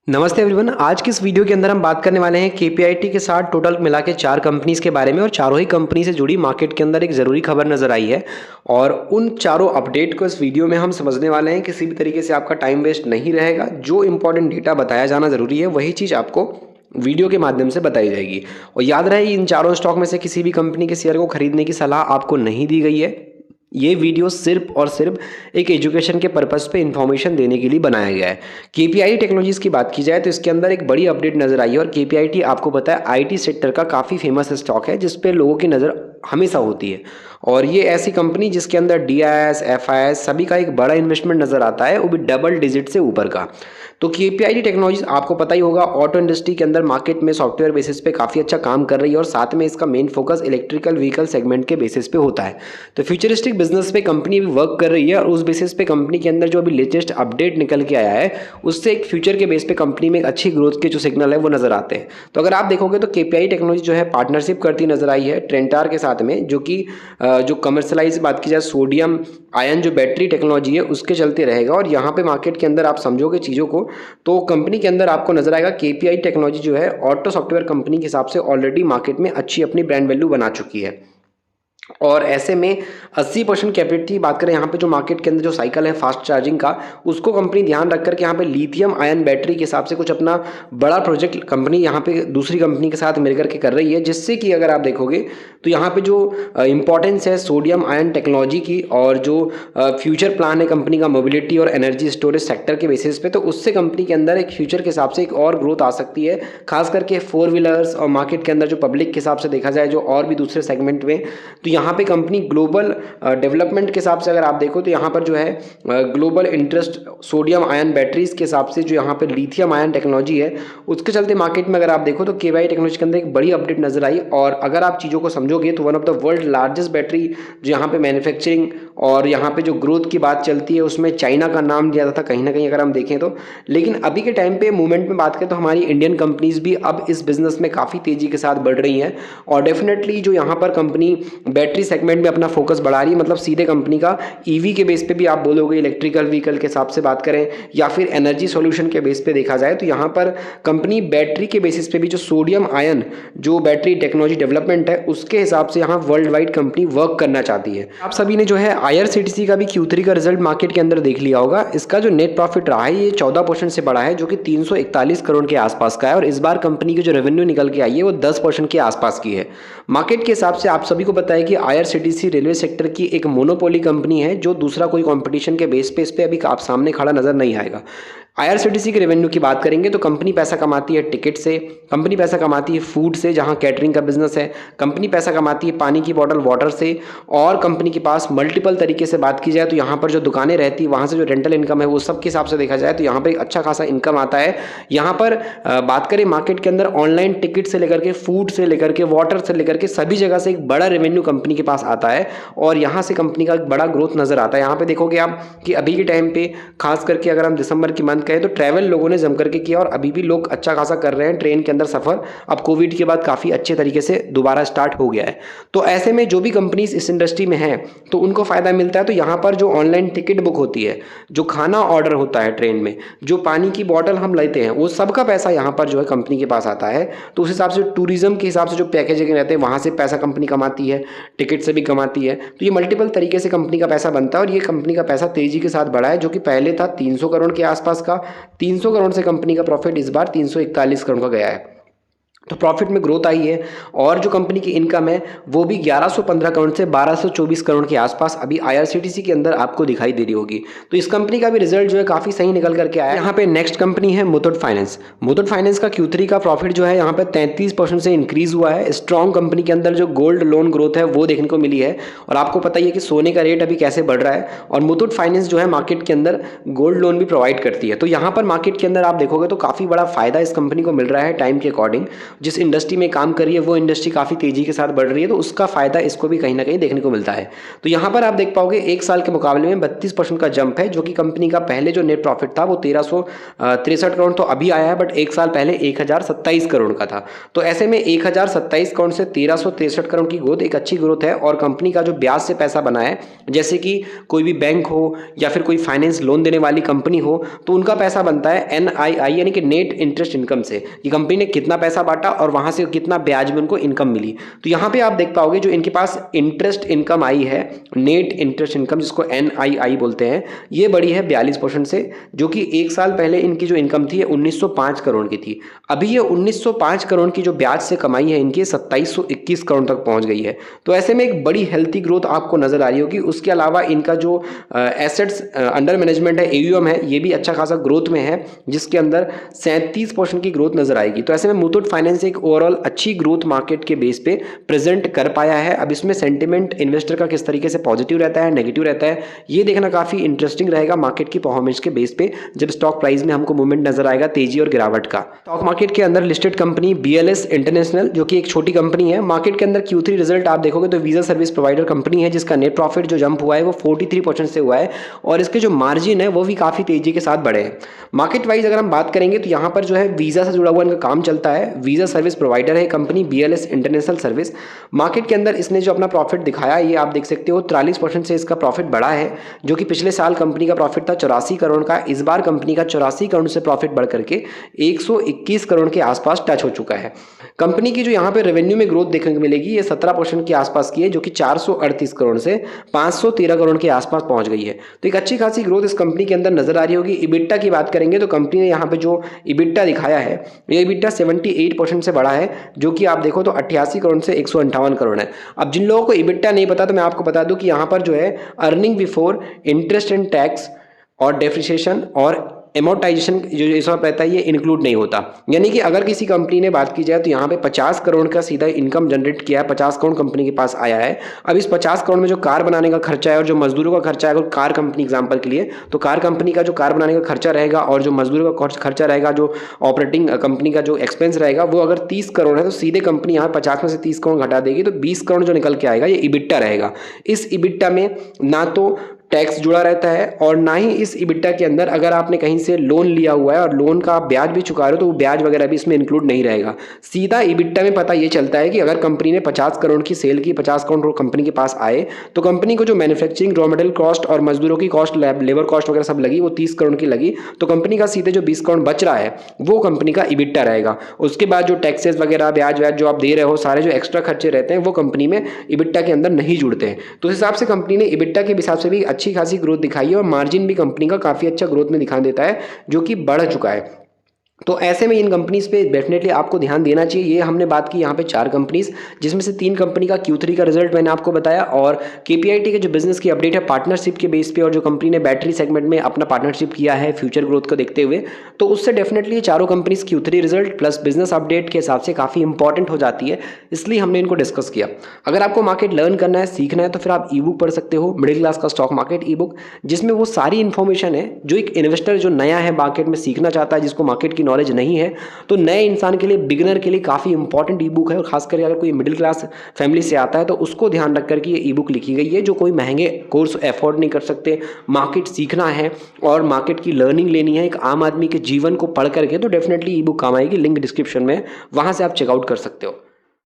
नमस्ते एवरीवन। आज की इस वीडियो के अंदर हम बात करने वाले हैं केपीआईटी के साथ टोटल मिला के 4 कंपनीज के बारे में और चारों ही कंपनी से जुड़ी मार्केट के अंदर एक ज़रूरी खबर नज़र आई है और उन चारों अपडेट को इस वीडियो में हम समझने वाले हैं। किसी भी तरीके से आपका टाइम वेस्ट नहीं रहेगा। जो इंपॉर्टेंट डेटा बताया जाना ज़रूरी है वही चीज़ आपको वीडियो के माध्यम से बताई जाएगी। और याद रहे, इन चारों स्टॉक में से किसी भी कंपनी के शेयर को खरीदने की सलाह आपको नहीं दी गई है। ये वीडियो सिर्फ और सिर्फ एक एजुकेशन के पर्पस पे इन्फॉर्मेशन देने के लिए बनाया गया है। केपीआईटी टेक्नोलॉजीज़ की बात की जाए तो इसके अंदर एक बड़ी अपडेट नज़र आई है और केपीआईटी आपको पता है आईटी सेक्टर का काफ़ी फेमस स्टॉक है जिस पे लोगों की नज़र हमेशा होती है। और ये ऐसी कंपनी जिसके अंदर डीआईएस एफआईएस सभी का एक बड़ा इन्वेस्टमेंट नज़र आता है, वो भी डबल डिजिट से ऊपर का। तो केपीआईटी टेक्नोलॉजीज आपको पता ही होगा ऑटो इंडस्ट्री के अंदर मार्केट में सॉफ्टवेयर बेसिस पे काफ़ी अच्छा काम कर रही है और साथ में इसका main focus electrical vehicle segment के बेसिस पे होता है। तो फ्यूचरिस्टिक बिजनेस पे कंपनी भी वर्क कर रही है और उस बेसिस पे कंपनी के अंदर जो अभी लेटेस्ट अपडेट निकल के आया है उससे एक फ्यूचर के बेस पे कंपनी में एक अच्छी ग्रोथ के जो सिग्नल है वो नजर आते हैं। तो अगर आप देखोगे तो केपीआई टेक्नोलॉजी जो है पार्टनरशिप करती नजर आई है ट्रेंटार के साथ में, जो कि जो कमर्शलाइज बात की जाए सोडियम आयन जो बैटरी टेक्नोलॉजी है उसके चलते रहेगा। और यहाँ पे मार्केट के अंदर आप समझोगे चीज़ों को तो कंपनी के अंदर आपको नजर आएगा केपीआई टेक्नोलॉजी जो है ऑटो सॉफ्टवेयर कंपनी के हिसाब से ऑलरेडी मार्केट में अच्छी अपनी ब्रांड वैल्यू बना चुकी है। और ऐसे में 80% कैपेसिटी बात करें यहाँ पे जो मार्केट के अंदर जो साइकिल है फास्ट चार्जिंग का, उसको कंपनी ध्यान रख करके यहाँ पे लिथियम आयन बैटरी के हिसाब से कुछ अपना बड़ा प्रोजेक्ट कंपनी यहाँ पे दूसरी कंपनी के साथ मिलकर के कर रही है, जिससे कि अगर आप देखोगे तो यहाँ पे जो इंपॉर्टेंस है सोडियम आयन टेक्नोलॉजी की और जो फ्यूचर प्लान है कंपनी का मोबिलिटी और एनर्जी स्टोरेज सेक्टर के बेसिस पे, तो उससे कंपनी के अंदर एक फ्यूचर के हिसाब से एक और ग्रोथ आ सकती है, खास करके 4 व्हीलर्स और मार्केट के अंदर जो पब्लिक के हिसाब से देखा जाए जो और भी दूसरे सेगमेंट में। तो यहाँ पे कंपनी ग्लोबल डेवलपमेंट के हिसाब से अगर आप देखो तो यहाँ पर जो है global interest sodium ion batteries के हिसाब से जो यहाँ पे लिथियम आयन टेक्नोलॉजी है उसके चलते मार्केट में अगर आप देखो तो केपीआई टेक्नोलॉजी के अंदर एक बड़ी अपडेट नजर आई। और अगर आप चीज़ों को समझोगे तो one of the world largest battery जो यहाँ पे मैन्युफैक्चरिंग और यहाँ पे जो ग्रोथ की बात चलती है उसमें चाइना का नाम लिया था कहीं ना कहीं अगर हम देखें तो। लेकिन अभी के टाइम पे मूवमेंट में बात करें तो हमारी इंडियन कंपनीज भी अब इस बिजनेस में काफ़ी तेजी के साथ बढ़ रही हैं और डेफिनेटली जो यहाँ पर कंपनी बैटरी सेगमेंट में अपना फोकस बढ़ा रही है, मतलब सीधे कंपनी का ईवी के बेस पे भी आप बोलोगे इलेक्ट्रिकल व्हीकल के हिसाब से बात करें या फिर एनर्जी सॉल्यूशन के बेस पे देखा जाए तो यहाँ पर कंपनी बैटरी के बेसिस पे भी जो सोडियम आयन जो बैटरी टेक्नोलॉजी डेवलपमेंट है उसके हिसाब से यहाँ वर्ल्ड वाइड कंपनी वर्क करना चाहती है। आप सभी ने जो है आईआरसीटीसी का भी Q3 का रिजल्ट मार्केट के अंदर देख लिया होगा। इसका जो नेट प्रॉफिट रहा है ये 14% से बढ़ा है जो कि 341 करोड़ के आसपास का है और इस बार कंपनी की जो रेवेन्यू निकल के आई है वो 10% के आसपास की है। मार्केट के हिसाब से आप सभी को पता है कि आईआरसीटीसी रेलवे सेक्टर की एक मोनोपोली कंपनी है जो दूसरा कोई कंपटीशन के बेस पे इस पे अभी आप सामने खड़ा नजर नहीं आएगा। आईआरसीटीसी के रेवेन्यू की बात करेंगे तो कंपनी पैसा कमाती है टिकट से, कंपनी पैसा कमाती है फूड से जहां कैटरिंग का बिजनेस है, कंपनी पैसा कमाती है पानी की बॉटल वाटर से और कंपनी के पास मल्टीपल तरीके से बात की जाए तो यहाँ पर जो दुकानें रहती है वहाँ से जो रेंटल इनकम है वो सब के हिसाब से देखा जाए तो यहाँ पर एक अच्छा खासा इनकम आता है। यहाँ पर बात करें मार्केट के अंदर ऑनलाइन टिकट से लेकर के फूड से लेकर के वाटर से लेकर के सभी जगह से एक बड़ा रेवेन्यू कंपनी के पास आता है और यहाँ से कंपनी का एक बड़ा ग्रोथ नजर आता है। यहाँ पे देखोगे आप कि अभी के टाइम पे खास करके अगर हम दिसंबर की मंथ कहें तो ट्रैवल लोगों ने जम करके किया और अभी भी लोग अच्छा खासा कर रहे हैं ट्रेन के अंदर सफर। अब कोविड के बाद काफी अच्छे तरीके से दोबारा स्टार्ट हो गया है। तो ऐसे में जो भी कंपनीज इस इंडस्ट्री में हैं तो उनको फायदा मिलता है। तो यहाँ पर जो ऑनलाइन टिकट बुक होती है, जो खाना ऑर्डर होता है ट्रेन में, जो पानी की बॉटल हम लेते हैं, वो सबका पैसा यहाँ पर जो है कंपनी के पास आता है। तो उस हिसाब से टूरिज्म के हिसाब से जो पैकेजिंग रहते हैं वहाँ से पैसा कंपनी कमाती है, टिकट से भी कमाती है। तो ये मल्टीपल तरीके से कंपनी का पैसा बनता है और ये कंपनी का पैसा तेजी के साथ बढ़ा है जो कि पहले था 300 करोड़ के आसपास का। 300 करोड़ से कंपनी का प्रॉफिट इस बार 341 करोड़ का गया है। तो प्रॉफिट में ग्रोथ आई है और जो कंपनी की इनकम है वो भी 1115 करोड़ से 1224 करोड़ के आसपास अभी आईआरसीटीसी के अंदर आपको दिखाई दे रही होगी। तो इस कंपनी का भी रिजल्ट जो है काफ़ी सही निकल करके आया है। यहाँ पे नेक्स्ट कंपनी है मुथूट फाइनेंस। मुथूट फाइनेंस का Q3 का प्रॉफिट जो है यहाँ पे 33% से इंक्रीज हुआ है। स्ट्रॉन्ग कंपनी के अंदर जो गोल्ड लोन ग्रोथ है वो देखने को मिली है और आपको पता ही है कि सोने का रेट अभी कैसे बढ़ रहा है और मुथूट फाइनेंस जो है मार्केट के अंदर गोल्ड लोन भी प्रोवाइड करती है। तो यहाँ पर मार्केट के अंदर आप देखोगे तो काफ़ी बड़ा फायदा इस कंपनी को मिल रहा है टाइम के अकॉर्डिंग। जिस इंडस्ट्री में काम कर रही है वो इंडस्ट्री काफ़ी तेज़ी के साथ बढ़ रही है, तो उसका फ़ायदा इसको भी कहीं ना कहीं देखने को मिलता है। तो यहाँ पर आप देख पाओगे 1 साल के मुकाबले में 32% का जंप है, जो कि कंपनी का पहले जो नेट प्रॉफिट था वो 1363 करोड़ तो अभी आया है, बट 1 साल पहले 1027 करोड़ का था। तो ऐसे में 1027 करोड़ से 1363 करोड़ की ग्रोथ एक अच्छी ग्रोथ है। और कंपनी का जो ब्याज से पैसा बना है, जैसे कि कोई भी बैंक हो या फिर कोई फाइनेंस लोन देने वाली कंपनी हो, तो उनका पैसा बनता है NII यानी कि नेट इंटरेस्ट इनकम से, कि कंपनी ने कितना पैसा बांटा और वहां से कितना ब्याज में उनको इनकम मिली। तो यहाँ पे आप देख पाओगे जो इनके पास इंटरेस्ट इनकम आई है, नेट इंटरेस्ट इनकम जिसको NII बोलते हैं, ये बढ़ी है 42% से, जो कि 1 साल पहले इनकी जो इनकम थी 1905 करोड़ की थी। अभी ये 1905 करोड़ की जो ब्याज से कमाई है इनकी 2721 करोड़ तक पहुंच गई है। तो ऐसे में एक बड़ी हेल्थी ग्रोथ आपको नजर आ रही होगी। उसके अलावा इनका जो एसेट्स अंडर मैनेजमेंट है, AUM है, ये भी अच्छा खासा ग्रोथ में है, जिसके अंदर 37% की ग्रोथ नजर आएगी। तो ऐसे में मुथूट फाइनेंस एक ओवरऑल अच्छी ग्रोथ मार्केट के बेस पे प्रेजेंट कर पाया है। अब इसमें सेंटिमेंट इन्वेस्टर का किस तरीके से पॉजिटिव रहता है, नेगेटिव रहता है, ये देखना काफी इंटरेस्टिंग रहेगा मार्केट की परफॉर्मेंस के बेस पे, जब स्टॉक प्राइस में हमको मूवमेंट नजर आएगा तेजी और गिरावट का। स्टॉक मार्केट के अंदर लिस्टेड कंपनी BLS इंटरनेशनल, जो कि एक छोटी कंपनी है, मार्केट के अंदर Q3 रिजल्ट आप देखोगे तो वीजा सर्विस प्रोवाइडर कंपनी है, जिसका नेट प्रॉफिट जो जंप हुआ है वो 43% से हुआ है, और इसके जो मार्जिन है वो भी काफी तेजी के साथ बढ़े हैं। मार्केट वाइज अगर हम बात करेंगे तो यहाँ पर जो है वीजा से जुड़ा हुआ इनका काम चलता है। वीजा सर्विस प्रोवाइडर है company BLS international service. Market के अंदर इसने जो अपना प्रॉफिट दिखाया, ये आप देख सकते हो 43% से इसका प्रॉफिट बढ़ा है, जो कि पिछले साल कंपनी का प्रॉफिट था 84 करोड़ का। इस बार कंपनी का 84 करोड़ से प्रॉफिट बढ़ करके 121 करोड़ के आसपास टच हो चुका है। कंपनी की जो यहाँ पे रेवेन्यू में ग्रोथ देखने को मिलेगी, ये 17% के आसपास की है, जो कि 438 करोड़ से 513 करोड़ के आसपास पहुंच गई है। तो एक अच्छी खासी ग्रोथ इस कंपनी के अंदर नजर आ रही होगी। इबिट्टा की बात करेंगे तो कंपनी ने यहाँ पे जो इबिट्टा दिखाया है, ये इबिट्टा 78% से बढ़ा है, जो कि आप देखो तो 88 करोड़ से 158 करोड़ है। अब जिन लोगों को इबिट्टा नहीं पता तो मैं आपको बता दूं कि यहाँ पर जो है earning before interest and tax और डेप्रिसिएशन और एमोर्टाइजेशन जो इसमें रहता है, ये इंक्लूड नहीं होता। यानी कि अगर किसी कंपनी ने बात की जाए तो यहाँ पे 50 करोड़ का सीधा इनकम जनरेट किया है, 50 करोड़ कंपनी के पास आया है। अब इस 50 करोड़ में जो कार बनाने का खर्चा है और जो मजदूरों का खर्चा है, अगर कार कंपनी एग्जांपल के लिए, तो कार कंपनी का जो कार बनाने का खर्चा रहेगा और जो मजदूरों का खर्चा रहेगा, जो ऑपरेटिंग कंपनी का जो एक्सपेंस रहेगा, वो अगर 30 करोड़ है तो सीधे कंपनी यहाँ 50 में से 30 करोड़ घटा देगी, तो 20 करोड़ जो निकल के आएगा ये इबिट्टा रहेगा। इस इबिट्टा में ना तो टैक्स जुड़ा रहता है और ना ही इस इबिट्टा के अंदर अगर आपने कहीं से लोन लिया हुआ है और लोन का ब्याज भी चुका रहे हो तो वो ब्याज वगैरह भी इसमें इंक्लूड नहीं रहेगा। सीधा इबिट्टा में पता ये चलता है कि अगर कंपनी ने 50 करोड़ की सेल की, 50 करोड़ कंपनी के पास आए, तो कंपनी को जो मैन्युफैक्चरिंग, रॉ मटेरियल कॉस्ट और मजदूरों की कॉस्ट, लेबर कॉस्ट वगैरह सब लगी, वो 30 करोड़ की लगी, तो कंपनी का सीधे जो 20 करोड़ बच रहा है वो कंपनी का इबिट्टा रहेगा। उसके बाद जो टैक्सेस वगैरह, ब्याज व्याज जो आप दे रहे हो, सारे जो एक्स्ट्रा खर्चे रहते हैं वो कंपनी में इबिट्टा के अंदर नहीं जुड़ते हैं। तो इस हिसाब से कंपनी ने इबिट्टा के हिसाब से भी अच्छी खासी ग्रोथ दिखाई है और मार्जिन भी कंपनी का काफी अच्छा ग्रोथ में दिखा देता है, जो कि बढ़ चुका है। तो ऐसे में इन कंपनीज पे डेफिनेटली आपको ध्यान देना चाहिए। ये हमने बात की यहाँ पे 4 कंपनीज, जिसमें से 3 कंपनी का Q3 का रिजल्ट मैंने आपको बताया, और KPIT के जो बिजनेस की अपडेट है पार्टनरशिप के बेस पे, और जो कंपनी ने बैटरी सेगमेंट में अपना पार्टनरशिप किया है फ्यूचर ग्रोथ को देखते हुए, तो उससे डेफिनेटली ये चारों companies Q3 result plus business update के हिसाब से काफ़ी इंपॉर्टेंट हो जाती है, इसलिए हमने इनको डिस्कस किया। अगर आपको मार्केट लर्न करना है, सीखना है, तो फिर आप ई-बुक पढ़ सकते हो, मिडिल क्लास का स्टॉक मार्केट ई-बुक, जिसमें वो सारी इन्फॉर्मेशन है जो एक इन्वेस्टर जो नया है मार्केट में सीखना चाहता है, जिसको मार्केट की नॉलेज नहीं है, तो नए इंसान के लिए, बिगिनर के लिए काफ़ी इंपॉर्टेंट ई बुक है। और खासकर अगर कोई मिडिल क्लास फैमिली से आता है तो उसको ध्यान रख करके ये ई बुक लिखी गई है, जो कोई महंगे कोर्स अफोर्ड नहीं कर सकते। मार्केट सीखना है और मार्केट की लर्निंग लेनी है एक आम आदमी के जीवन को पढ़ करके, तो डेफिनेटली ई बुक काम आएगी। लिंक डिस्क्रिप्शन में, वहाँ से आप चेकआउट कर सकते हो।